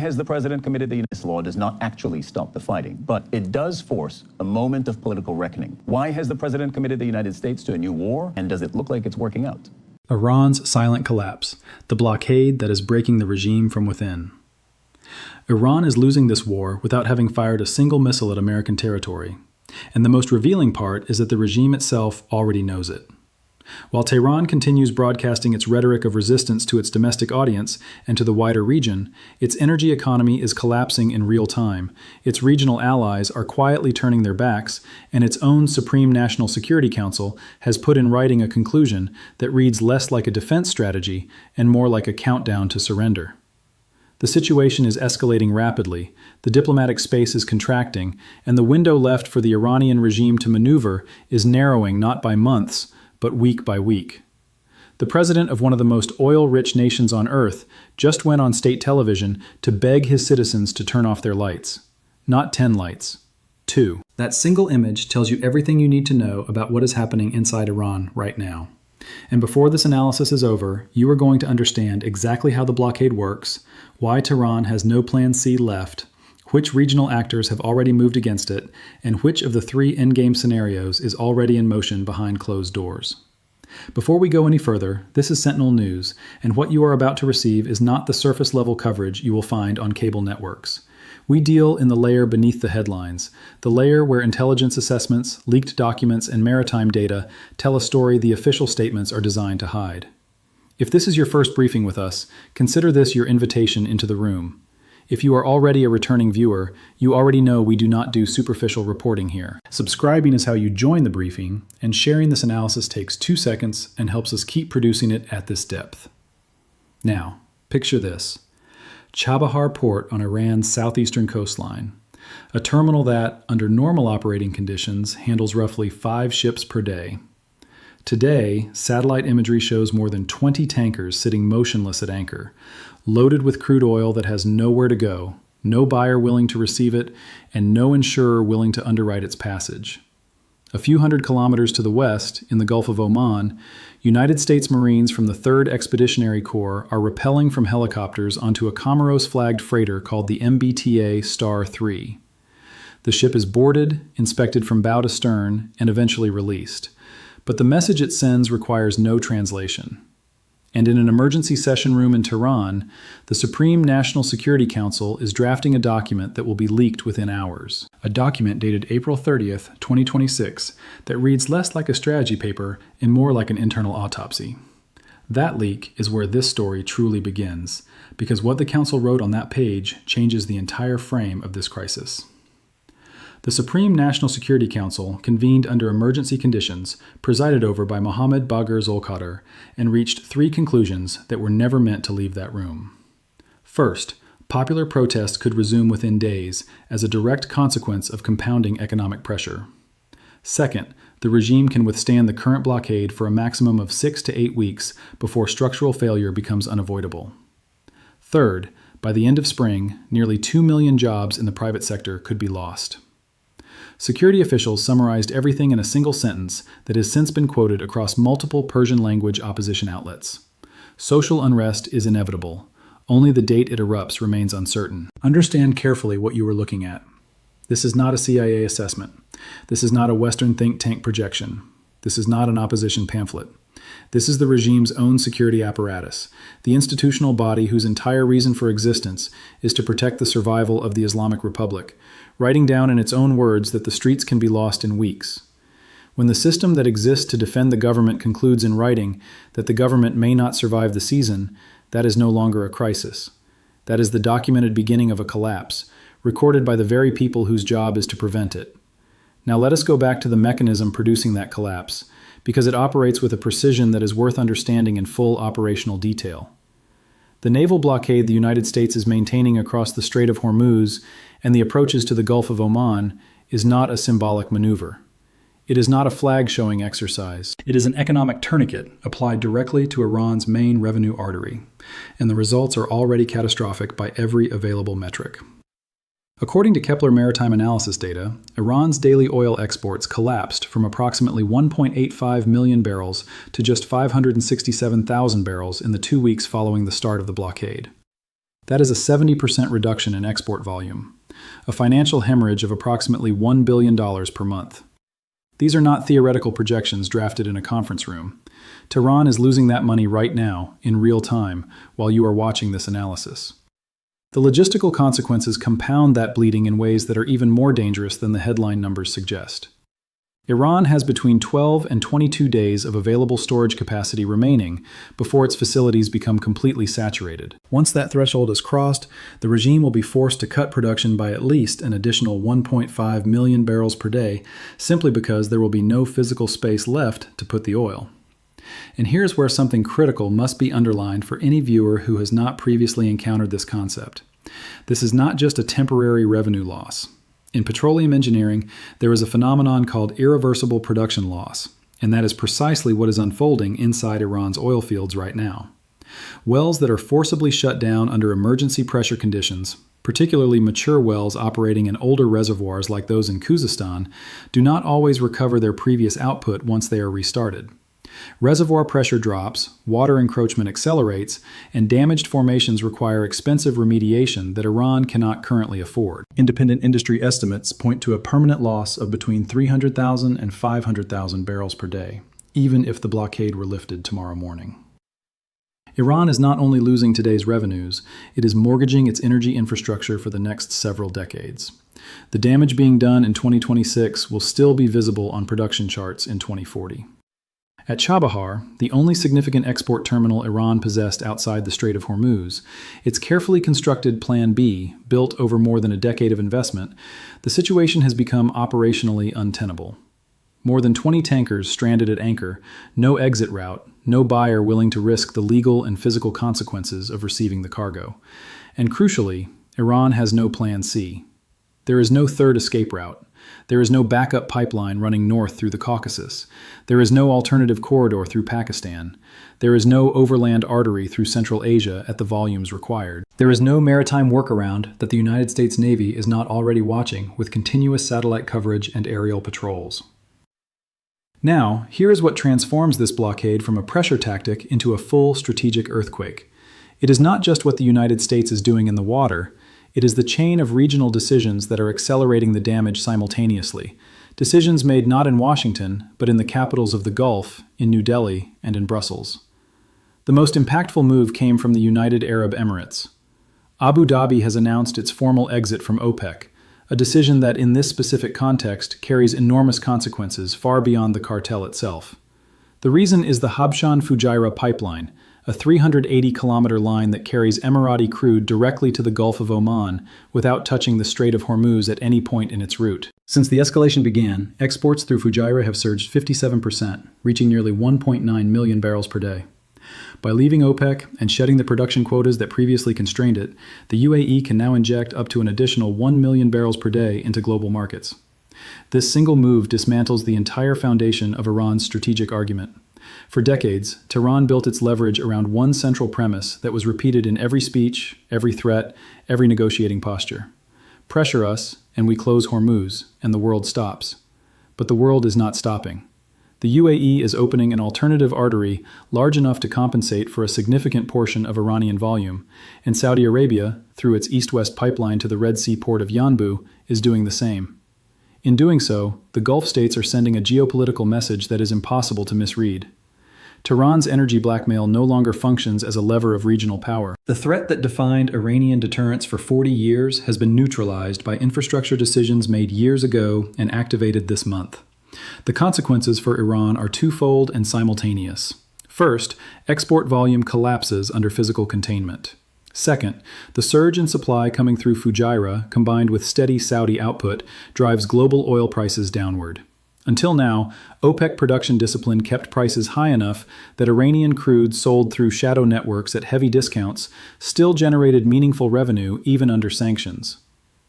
Has the president committed this law does not actually stop the fighting, but it does force a moment of political reckoning. Why has the president committed the United States to a new war, and does it look like it's working out? Iran's silent collapse, the blockade that is breaking the regime from within. Iran is losing this war without having fired a single missile at American territory, and the most revealing part is that the regime itself already knows it. While Tehran continues broadcasting its rhetoric of resistance to its domestic audience and to the wider region, its energy economy is collapsing in real time, its regional allies are quietly turning their backs, and its own Supreme National Security Council has put in writing a conclusion that reads less like a defense strategy and more like a countdown to surrender. The situation is escalating rapidly, the diplomatic space is contracting, and the window left for the Iranian regime to maneuver is narrowing not by months, but week by week. The president of one of the most oil-rich nations on earth just went on state television to beg his citizens to turn off their lights. Not 10 lights, 2. That single image tells you everything you need to know about what is happening inside Iran right now. And before this analysis is over, you are going to understand exactly how the blockade works, why Tehran has no plan C left, which regional actors have already moved against it, and which of the 3 endgame scenarios is already in motion behind closed doors. Before we go any further, this is Sentinel News, and what you are about to receive is not the surface-level coverage you will find on cable networks. We deal in the layer beneath the headlines, the layer where intelligence assessments, leaked documents, and maritime data tell a story the official statements are designed to hide. If this is your first briefing with us, consider this your invitation into the room. If you are already a returning viewer, you already know we do not do superficial reporting here. Subscribing is how you join the briefing, and sharing this analysis takes 2 seconds and helps us keep producing it at this depth. Now, picture this. Chabahar Port on Iran's southeastern coastline, a terminal that, under normal operating conditions, handles roughly 5 ships per day. Today, satellite imagery shows more than 20 tankers sitting motionless at anchor, loaded with crude oil that has nowhere to go, no buyer willing to receive it, and no insurer willing to underwrite its passage. A few hundred kilometers to the west, in the Gulf of Oman, United States Marines from the 3rd Expeditionary Corps are rappelling from helicopters onto a Comoros-flagged freighter called the MBTA Star 3. The ship is boarded, inspected from bow to stern, and eventually released. But the message it sends requires no translation. And in an emergency session room in Tehran, the Supreme National Security Council is drafting a document that will be leaked within hours. A document dated April 30th, 2026, that reads less like a strategy paper and more like an internal autopsy. That leak is where this story truly begins, because what the Council wrote on that page changes the entire frame of this crisis. The Supreme National Security Council convened under emergency conditions, presided over by Mohammad Bagher Zolkadar, and reached 3 conclusions that were never meant to leave that room. First, popular protest could resume within days as a direct consequence of compounding economic pressure. Second, the regime can withstand the current blockade for a maximum of 6 to 8 weeks before structural failure becomes unavoidable. Third, by the end of spring, nearly 2 million jobs in the private sector could be lost. Security officials summarized everything in a single sentence that has since been quoted across multiple Persian-language opposition outlets. Social unrest is inevitable. Only the date it erupts remains uncertain. Understand carefully what you are looking at. This is not a CIA assessment. This is not a Western think tank projection. This is not an opposition pamphlet. This is the regime's own security apparatus, the institutional body whose entire reason for existence is to protect the survival of the Islamic Republic, writing down in its own words that the streets can be lost in weeks. When the system that exists to defend the government concludes in writing that the government may not survive the season, that is no longer a crisis. That is the documented beginning of a collapse, recorded by the very people whose job is to prevent it. Now let us go back to the mechanism producing that collapse, because it operates with a precision that is worth understanding in full operational detail. The naval blockade the United States is maintaining across the Strait of Hormuz and the approaches to the Gulf of Oman is not a symbolic maneuver. It is not a flag-showing exercise. It is an economic tourniquet applied directly to Iran's main revenue artery, and the results are already catastrophic by every available metric. According to Kepler maritime analysis data, Iran's daily oil exports collapsed from approximately 1.85 million barrels to just 567,000 barrels in the 2 weeks following the start of the blockade. That is a 70% reduction in export volume, a financial hemorrhage of approximately $1 billion per month. These are not theoretical projections drafted in a conference room. Tehran is losing that money right now, in real time, while you are watching this analysis. The logistical consequences compound that bleeding in ways that are even more dangerous than the headline numbers suggest. Iran has between 12 and 22 days of available storage capacity remaining before its facilities become completely saturated. Once that threshold is crossed, the regime will be forced to cut production by at least an additional 1.5 million barrels per day, simply because there will be no physical space left to put the oil. And here's where something critical must be underlined for any viewer who has not previously encountered this concept. This is not just a temporary revenue loss. In petroleum engineering, there is a phenomenon called irreversible production loss, and that is precisely what is unfolding inside Iran's oil fields right now. Wells that are forcibly shut down under emergency pressure conditions, particularly mature wells operating in older reservoirs like those in Khuzestan, do not always recover their previous output once they are restarted. Reservoir pressure drops, water encroachment accelerates, and damaged formations require expensive remediation that Iran cannot currently afford. Independent industry estimates point to a permanent loss of between 300,000 and 500,000 barrels per day, even if the blockade were lifted tomorrow morning. Iran is not only losing today's revenues, it is mortgaging its energy infrastructure for the next several decades. The damage being done in 2026 will still be visible on production charts in 2040. At Chabahar, the only significant export terminal Iran possessed outside the Strait of Hormuz, its carefully constructed Plan B, built over more than a decade of investment, the situation has become operationally untenable. More than 20 tankers stranded at anchor, no exit route, no buyer willing to risk the legal and physical consequences of receiving the cargo. And crucially, Iran has no Plan C. There is no third escape route. There is no backup pipeline running north through the Caucasus. There is no alternative corridor through Pakistan. There is no overland artery through Central Asia at the volumes required. There is no maritime workaround that the United States Navy is not already watching with continuous satellite coverage and aerial patrols. Now, here is what transforms this blockade from a pressure tactic into a full strategic earthquake. It is not just what the United States is doing in the water. It is the chain of regional decisions that are accelerating the damage simultaneously. Decisions made not in Washington, but in the capitals of the Gulf, in New Delhi, and in Brussels. The most impactful move came from the United Arab Emirates. Abu Dhabi has announced its formal exit from OPEC, a decision that in this specific context carries enormous consequences far beyond the cartel itself. The reason is the Habshan-Fujairah pipeline, a 380-kilometer line that carries Emirati crude directly to the Gulf of Oman without touching the Strait of Hormuz at any point in its route. Since the escalation began, exports through Fujairah have surged 57%, reaching nearly 1.9 million barrels per day. By leaving OPEC and shedding the production quotas that previously constrained it, the UAE can now inject up to an additional 1 million barrels per day into global markets. This single move dismantles the entire foundation of Iran's strategic argument. For decades, Tehran built its leverage around one central premise that was repeated in every speech, every threat, every negotiating posture. Pressure us, and we close Hormuz, and the world stops. But the world is not stopping. The UAE is opening an alternative artery large enough to compensate for a significant portion of Iranian volume, and Saudi Arabia, through its east-west pipeline to the Red Sea port of Yanbu, is doing the same. In doing so, the Gulf states are sending a geopolitical message that is impossible to misread. Tehran's energy blackmail no longer functions as a lever of regional power. The threat that defined Iranian deterrence for 40 years has been neutralized by infrastructure decisions made years ago and activated this month. The consequences for Iran are twofold and simultaneous. First, export volume collapses under physical containment. Second, the surge in supply coming through Fujairah, combined with steady Saudi output, drives global oil prices downward. Until now, OPEC production discipline kept prices high enough that Iranian crude sold through shadow networks at heavy discounts still generated meaningful revenue even under sanctions.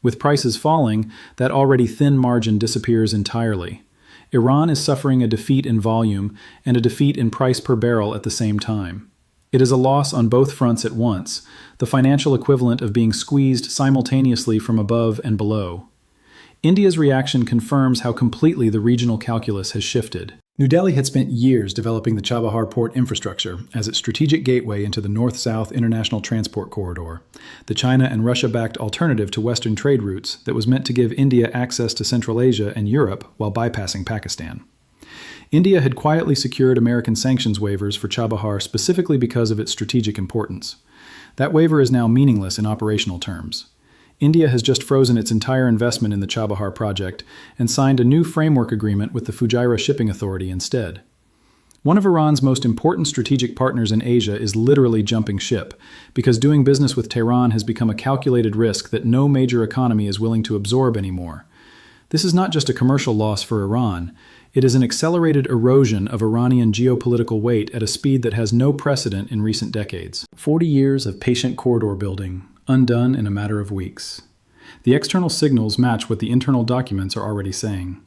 With prices falling, that already thin margin disappears entirely. Iran is suffering a defeat in volume and a defeat in price per barrel at the same time. It is a loss on both fronts at once, the financial equivalent of being squeezed simultaneously from above and below. India's reaction confirms how completely the regional calculus has shifted. New Delhi had spent years developing the Chabahar Port infrastructure as its strategic gateway into the north-south international transport corridor, the China and Russia-backed alternative to Western trade routes that was meant to give India access to Central Asia and Europe while bypassing Pakistan. India had quietly secured American sanctions waivers for Chabahar specifically because of its strategic importance. That waiver is now meaningless in operational terms. India has just frozen its entire investment in the Chabahar project and signed a new framework agreement with the Fujairah Shipping Authority instead. One of Iran's most important strategic partners in Asia is literally jumping ship, because doing business with Tehran has become a calculated risk that no major economy is willing to absorb anymore. This is not just a commercial loss for Iran, it is an accelerated erosion of Iranian geopolitical weight at a speed that has no precedent in recent decades. 40 years of patient corridor building, undone in a matter of weeks. The external signals match what the internal documents are already saying.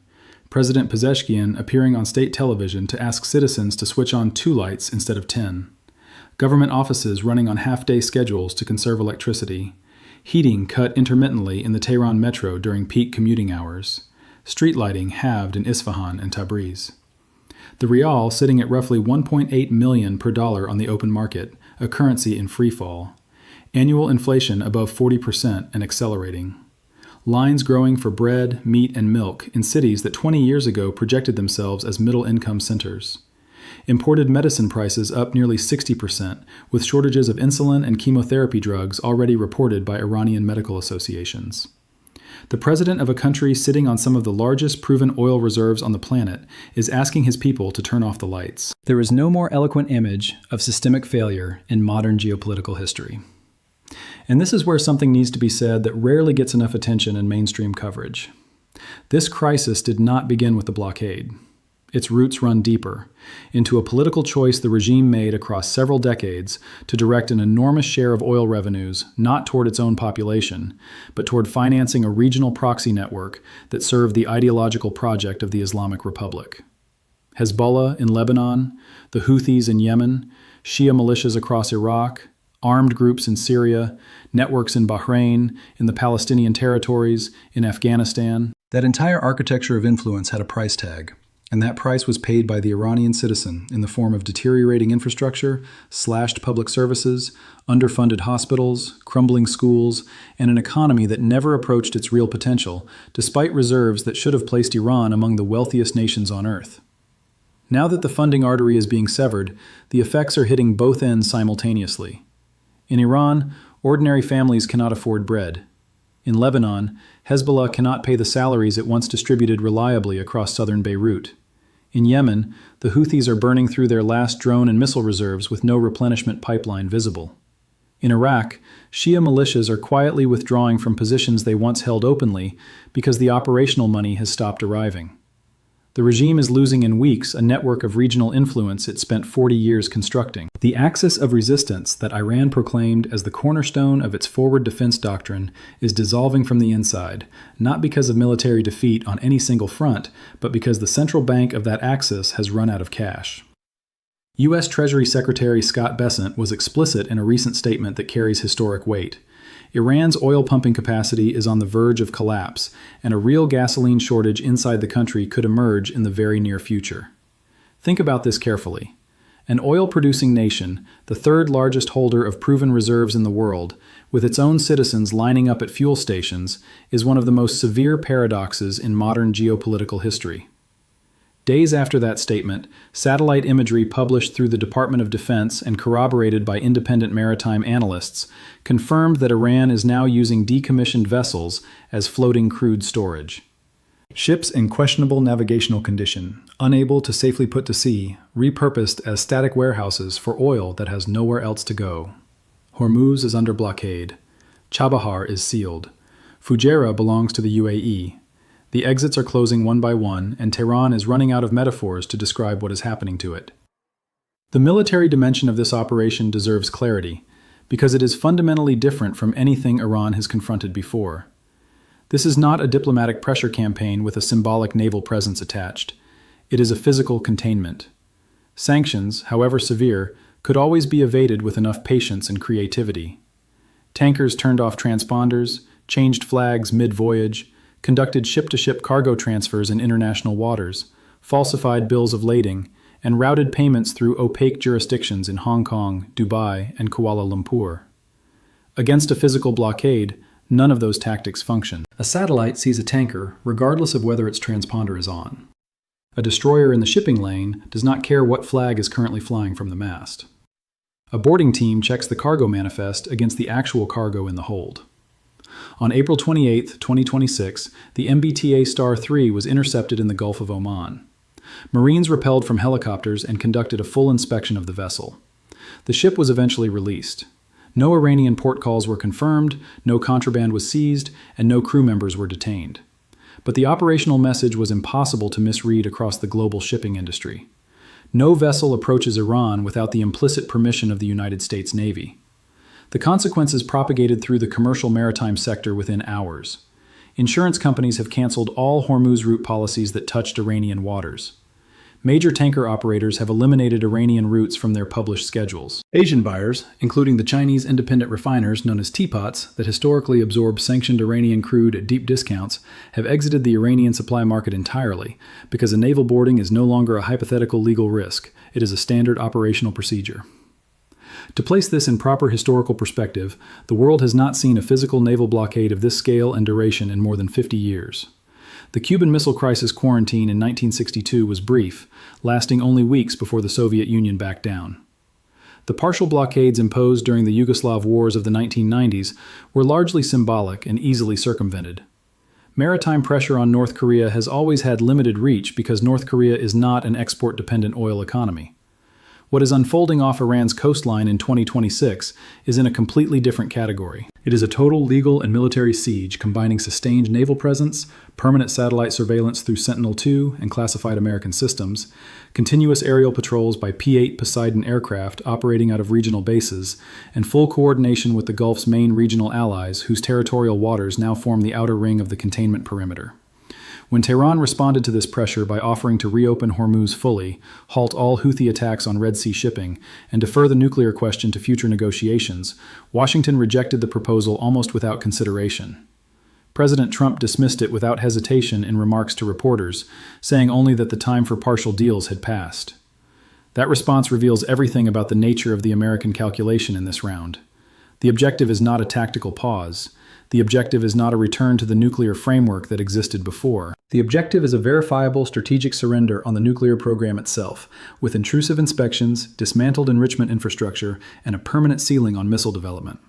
President Pezeshkian appearing on state television to ask citizens to switch on 2 lights instead of 10. Government offices running on half-day schedules to conserve electricity. Heating cut intermittently in the Tehran metro during peak commuting hours. Street lighting halved in Isfahan and Tabriz. The rial sitting at roughly 1.8 million per dollar on the open market, a currency in free fall. Annual inflation above 40% and accelerating. Lines growing for bread, meat, and milk in cities that 20 years ago projected themselves as middle-income centers. Imported medicine prices up nearly 60%, with shortages of insulin and chemotherapy drugs already reported by Iranian medical associations. The president of a country sitting on some of the largest proven oil reserves on the planet is asking his people to turn off the lights. There is no more eloquent image of systemic failure in modern geopolitical history. And this is where something needs to be said that rarely gets enough attention in mainstream coverage. This crisis did not begin with the blockade. Its roots run deeper, into a political choice the regime made across several decades to direct an enormous share of oil revenues not toward its own population, but toward financing a regional proxy network that served the ideological project of the Islamic Republic. Hezbollah in Lebanon, the Houthis in Yemen, Shia militias across Iraq, armed groups in Syria, networks in Bahrain, in the Palestinian territories, in Afghanistan. That entire architecture of influence had a price tag, and that price was paid by the Iranian citizen in the form of deteriorating infrastructure, slashed public services, underfunded hospitals, crumbling schools, and an economy that never approached its real potential, despite reserves that should have placed Iran among the wealthiest nations on earth. Now that the funding artery is being severed, the effects are hitting both ends simultaneously. In Iran, ordinary families cannot afford bread. In Lebanon, Hezbollah cannot pay the salaries it once distributed reliably across southern Beirut. In Yemen, the Houthis are burning through their last drone and missile reserves with no replenishment pipeline visible. In Iraq, Shia militias are quietly withdrawing from positions they once held openly because the operational money has stopped arriving. The regime is losing in weeks a network of regional influence it spent 40 years constructing. The axis of resistance that Iran proclaimed as the cornerstone of its forward defense doctrine is dissolving from the inside, not because of military defeat on any single front, but because the central bank of that axis has run out of cash. U.S. Treasury Secretary Scott Bessent was explicit in a recent statement that carries historic weight. Iran's oil pumping capacity is on the verge of collapse, and a real gasoline shortage inside the country could emerge in the very near future. Think about this carefully. An oil-producing nation, the third largest holder of proven reserves in the world, with its own citizens lining up at fuel stations, is one of the most severe paradoxes in modern geopolitical history. Days after that statement, satellite imagery published through the Department of Defense and corroborated by independent maritime analysts confirmed that Iran is now using decommissioned vessels as floating crude storage. Ships in questionable navigational condition, unable to safely put to sea, repurposed as static warehouses for oil that has nowhere else to go. Hormuz is under blockade. Chabahar is sealed. Fujairah belongs to the UAE. The exits are closing one by one, and Tehran is running out of metaphors to describe what is happening to it. The military dimension of this operation deserves clarity, because it is fundamentally different from anything Iran has confronted before. This is not a diplomatic pressure campaign with a symbolic naval presence attached. It is a physical containment. Sanctions, however severe, could always be evaded with enough patience and creativity. Tankers turned off transponders, changed flags mid-voyage, conducted ship-to-ship cargo transfers in international waters, falsified bills of lading, and routed payments through opaque jurisdictions in Hong Kong, Dubai, and Kuala Lumpur. Against a physical blockade, none of those tactics function. A satellite sees a tanker regardless of whether its transponder is on. A destroyer in the shipping lane does not care what flag is currently flying from the mast. A boarding team checks the cargo manifest against the actual cargo in the hold. On April 28, 2026, the MBTA Star 3 was intercepted in the Gulf of Oman. Marines rappelled from helicopters and conducted a full inspection of the vessel. The ship was eventually released. No Iranian port calls were confirmed, no contraband was seized, and no crew members were detained. But the operational message was impossible to misread across the global shipping industry. No vessel approaches Iran without the implicit permission of the United States Navy. The consequences propagated through the commercial maritime sector within hours. Insurance companies have canceled all Hormuz route policies that touched Iranian waters. Major tanker operators have eliminated Iranian routes from their published schedules. Asian buyers, including the Chinese independent refiners known as teapots that historically absorb sanctioned Iranian crude at deep discounts, have exited the Iranian supply market entirely because a naval boarding is no longer a hypothetical legal risk. It is a standard operational procedure. To place this in proper historical perspective, the world has not seen a physical naval blockade of this scale and duration in more than 50 years. The Cuban Missile Crisis quarantine in 1962 was brief, lasting only weeks before the Soviet Union backed down. The partial blockades imposed during the Yugoslav wars of the 1990s were largely symbolic and easily circumvented. Maritime pressure on North Korea has always had limited reach because North Korea is not an export-dependent oil economy. What is unfolding off Iran's coastline in 2026 is in a completely different category. It is a total legal and military siege combining sustained naval presence, permanent satellite surveillance through Sentinel-2 and classified American systems, continuous aerial patrols by P-8 Poseidon aircraft operating out of regional bases, and full coordination with the Gulf's main regional allies whose territorial waters now form the outer ring of the containment perimeter. When Tehran responded to this pressure by offering to reopen Hormuz fully, halt all Houthi attacks on Red Sea shipping, and defer the nuclear question to future negotiations, Washington rejected the proposal almost without consideration. President Trump dismissed it without hesitation in remarks to reporters, saying only that the time for partial deals had passed. That response reveals everything about the nature of the American calculation in this round. The objective is not a tactical pause. The objective is not a return to the nuclear framework that existed before. The objective is a verifiable strategic surrender on the nuclear program itself, with intrusive inspections, dismantled enrichment infrastructure, and a permanent ceiling on missile development.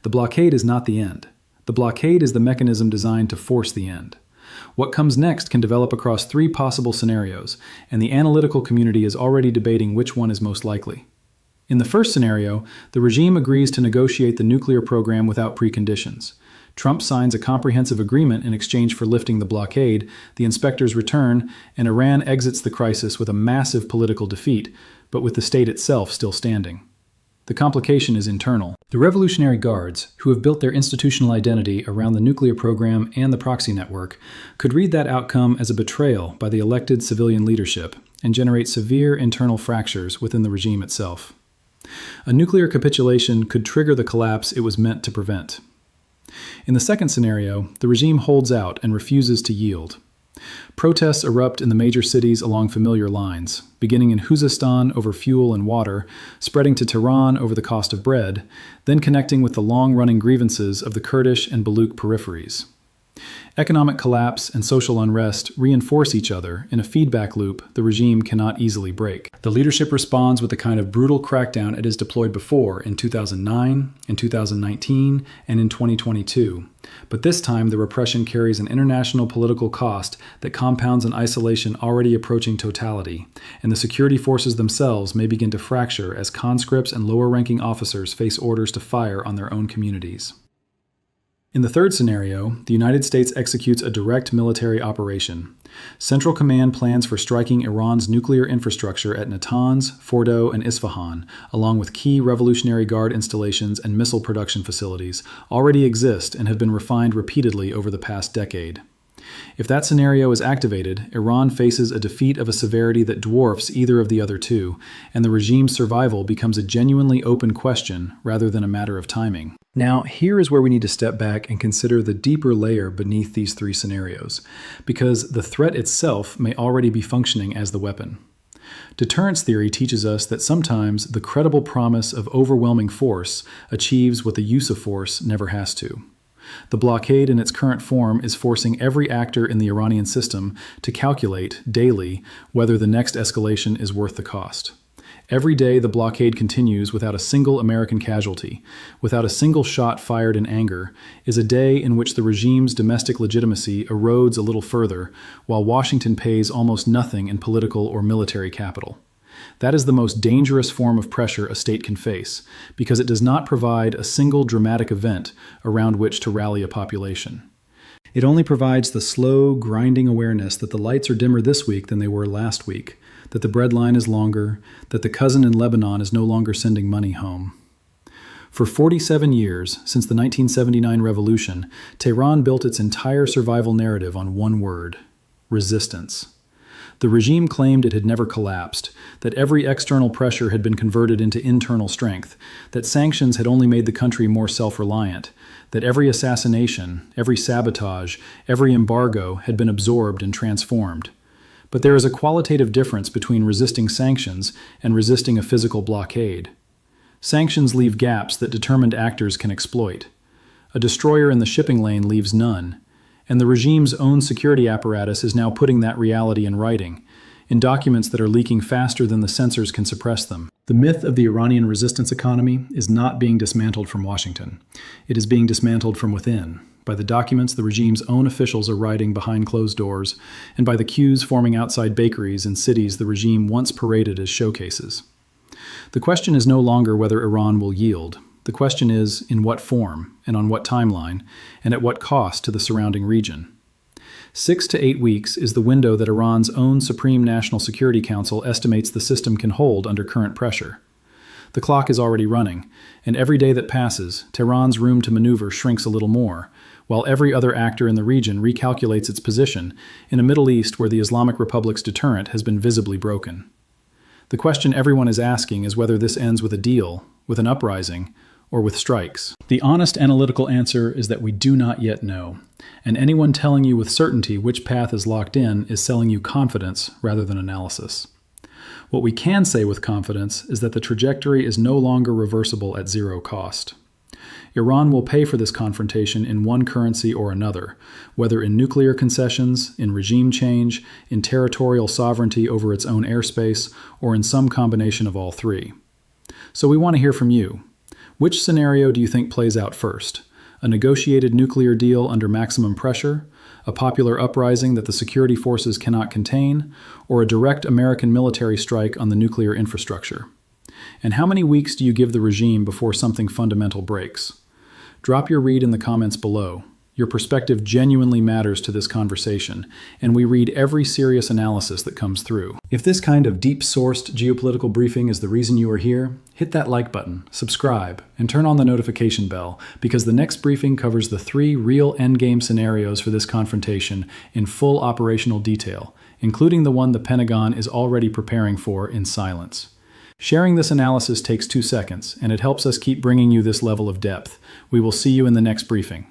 The blockade is not the end. The blockade is the mechanism designed to force the end. What comes next can develop across three possible scenarios, and the analytical community is already debating which one is most likely. In the first scenario, the regime agrees to negotiate the nuclear program without preconditions. Trump signs a comprehensive agreement in exchange for lifting the blockade, the inspectors return, and Iran exits the crisis with a massive political defeat, but with the state itself still standing. The complication is internal. The Revolutionary Guards, who have built their institutional identity around the nuclear program and the proxy network, could read that outcome as a betrayal by the elected civilian leadership and generate severe internal fractures within the regime itself. A nuclear capitulation could trigger the collapse it was meant to prevent. In the second scenario, the regime holds out and refuses to yield. Protests erupt in the major cities along familiar lines, beginning in Khuzestan over fuel and water, spreading to Tehran over the cost of bread, then connecting with the long-running grievances of the Kurdish and Baluch peripheries. Economic collapse and social unrest reinforce each other in a feedback loop the regime cannot easily break. The leadership responds with the kind of brutal crackdown it has deployed before in 2009, in 2019, and in 2022. But this time the repression carries an international political cost that compounds an isolation already approaching totality, and the security forces themselves may begin to fracture as conscripts and lower-ranking officers face orders to fire on their own communities. In the third scenario, the United States executes a direct military operation. Central Command plans for striking Iran's nuclear infrastructure at Natanz, Fordo, and Isfahan, along with key Revolutionary Guard installations and missile production facilities, already exist and have been refined repeatedly over the past decade. If that scenario is activated, Iran faces a defeat of a severity that dwarfs either of the other two, and the regime's survival becomes a genuinely open question rather than a matter of timing. Now, here is where we need to step back and consider the deeper layer beneath these three scenarios, because the threat itself may already be functioning as the weapon. Deterrence theory teaches us that sometimes the credible promise of overwhelming force achieves what the use of force never has to. The blockade in its current form is forcing every actor in the Iranian system to calculate, daily, whether the next escalation is worth the cost. Every day the blockade continues without a single American casualty, without a single shot fired in anger, is a day in which the regime's domestic legitimacy erodes a little further, while Washington pays almost nothing in political or military capital. That is the most dangerous form of pressure a state can face, because it does not provide a single dramatic event around which to rally a population. It only provides the slow, grinding awareness that the lights are dimmer this week than they were last week, that the bread line is longer, that the cousin in Lebanon is no longer sending money home. For 47 years, since the 1979 revolution, Tehran built its entire survival narrative on one word: resistance. The regime claimed it had never collapsed, that every external pressure had been converted into internal strength, that sanctions had only made the country more self-reliant, that every assassination, every sabotage, every embargo had been absorbed and transformed. But there is a qualitative difference between resisting sanctions and resisting a physical blockade. Sanctions leave gaps that determined actors can exploit. A destroyer in the shipping lane leaves none, and the regime's own security apparatus is now putting that reality in writing, in documents that are leaking faster than the censors can suppress them. The myth of the Iranian resistance economy is not being dismantled from Washington. It is being dismantled from within, by the documents the regime's own officials are writing behind closed doors, and by the queues forming outside bakeries in cities the regime once paraded as showcases. The question is no longer whether Iran will yield. The question is, in what form, and on what timeline, and at what cost to the surrounding region. 6 to 8 weeks is the window that Iran's own Supreme National Security Council estimates the system can hold under current pressure. The clock is already running, and every day that passes, Tehran's room to maneuver shrinks a little more, while every other actor in the region recalculates its position in a Middle East where the Islamic Republic's deterrent has been visibly broken. The question everyone is asking is whether this ends with a deal, with an uprising, or with strikes. The honest analytical answer is that we do not yet know, and anyone telling you with certainty which path is locked in is selling you confidence rather than analysis. What we can say with confidence is that the trajectory is no longer reversible at zero cost. Iran will pay for this confrontation in one currency or another, whether in nuclear concessions, in regime change, in territorial sovereignty over its own airspace, or in some combination of all three. So we want to hear from you. Which scenario do you think plays out first? A negotiated nuclear deal under maximum pressure, a popular uprising that the security forces cannot contain, or a direct American military strike on the nuclear infrastructure? And how many weeks do you give the regime before something fundamental breaks? Drop your read in the comments below. Your perspective genuinely matters to this conversation, and we read every serious analysis that comes through. If this kind of deep-sourced geopolitical briefing is the reason you are here, hit that like button, subscribe, and turn on the notification bell, because the next briefing covers the 3 real endgame scenarios for this confrontation in full operational detail, including the one the Pentagon is already preparing for in silence. Sharing this analysis takes 2 seconds, and it helps us keep bringing you this level of depth. We will see you in the next briefing.